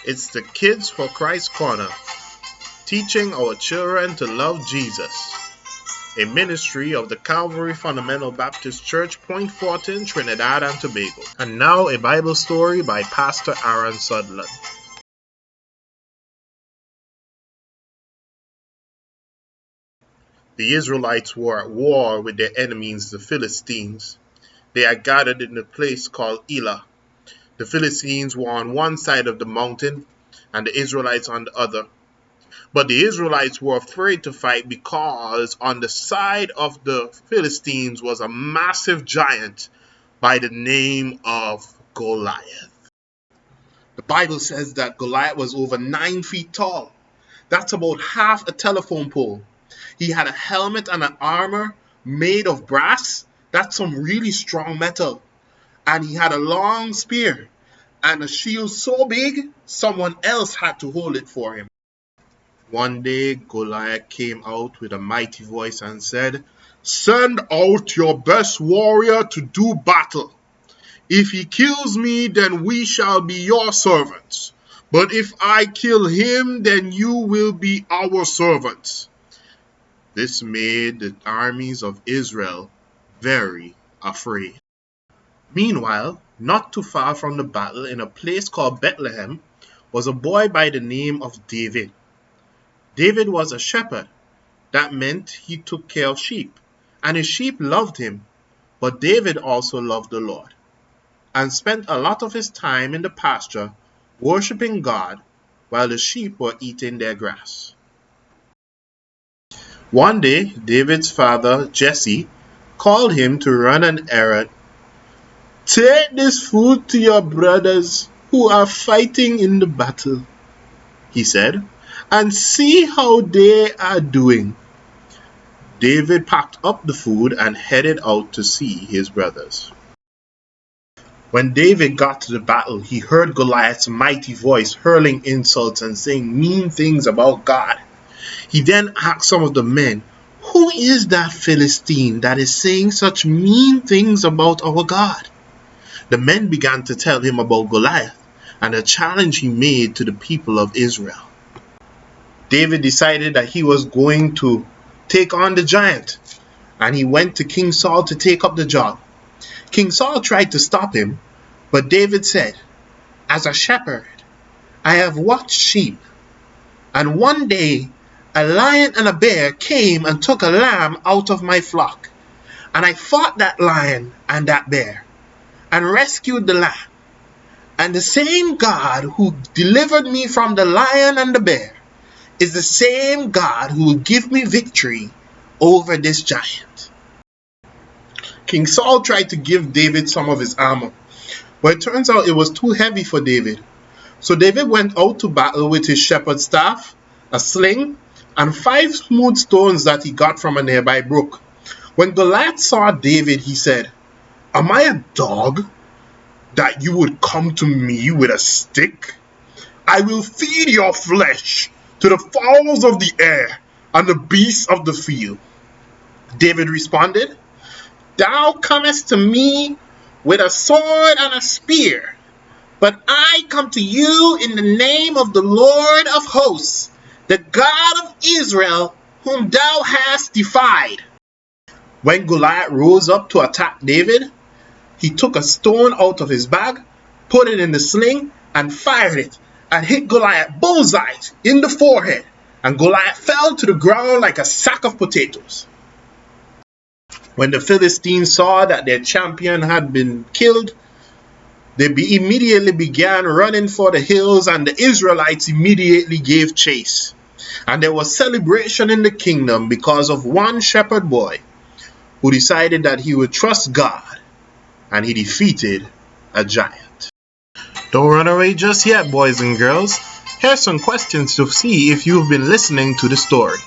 It's the Kids for Christ Corner, teaching our children to love Jesus. A ministry of the Calvary Fundamental Baptist Church, Point Fortin, Trinidad and Tobago. And now a Bible story by Pastor Aaron Sutherland. The Israelites were at war with their enemies, the Philistines. They had gathered in a place called Elah. The Philistines were on one side of the mountain and the Israelites on the other. But the Israelites were afraid to fight because on the side of the Philistines was a massive giant by the name of Goliath. The Bible says that Goliath was over 9 feet tall. That's about half a telephone pole. He had a helmet and an armor made of brass. That's some really strong metal. And he had a long spear and a shield so big, someone else had to hold it for him. One day, Goliath came out with a mighty voice and said, "Send out your best warrior to do battle. If he kills me, then we shall be your servants. But if I kill him, then you will be our servants." This made the armies of Israel very afraid. Meanwhile, not too far from the battle, in a place called Bethlehem, was a boy by the name of David. David was a shepherd. That meant he took care of sheep, and his sheep loved him. But David also loved the Lord, and spent a lot of his time in the pasture worshiping God while the sheep were eating their grass. One day, David's father, Jesse, called him to run an errand. "Take this food to your brothers who are fighting in the battle," he said, "and see how they are doing." David packed up the food and headed out to see his brothers. When David got to the battle, he heard Goliath's mighty voice hurling insults and saying mean things about God. He then asked some of the men, "Who is that Philistine that is saying such mean things about our God?" The men began to tell him about Goliath and the challenge he made to the people of Israel. David decided that he was going to take on the giant, and he went to King Saul to take up the job. King Saul tried to stop him, but David said, "As a shepherd, I have watched sheep, and one day a lion and a bear came and took a lamb out of my flock, and I fought that lion and that bear and rescued the lamb. And the same God who delivered me from the lion and the bear is the same God who will give me victory over this giant." King Saul tried to give David some of his armor, but it turns out it was too heavy for David. So David went out to battle with his shepherd's staff, a sling, and 5 smooth stones that he got from a nearby brook. When Goliath saw David, he said, "Am I a dog that you would come to me with a stick? I will feed your flesh to the fowls of the air and the beasts of the field." David responded, "Thou comest to me with a sword and a spear, but I come to you in the name of the Lord of hosts, the God of Israel, whom thou hast defied." When Goliath rose up to attack David, he took a stone out of his bag, put it in the sling, and fired it, and hit Goliath bullseye in the forehead, and Goliath fell to the ground like a sack of potatoes. When the Philistines saw that their champion had been killed, they immediately began running for the hills, and the Israelites immediately gave chase. And there was celebration in the kingdom because of one shepherd boy who decided that he would trust God, and he defeated a giant. Don't run away just yet, boys and girls. Here's some questions to see if you've been listening to the story.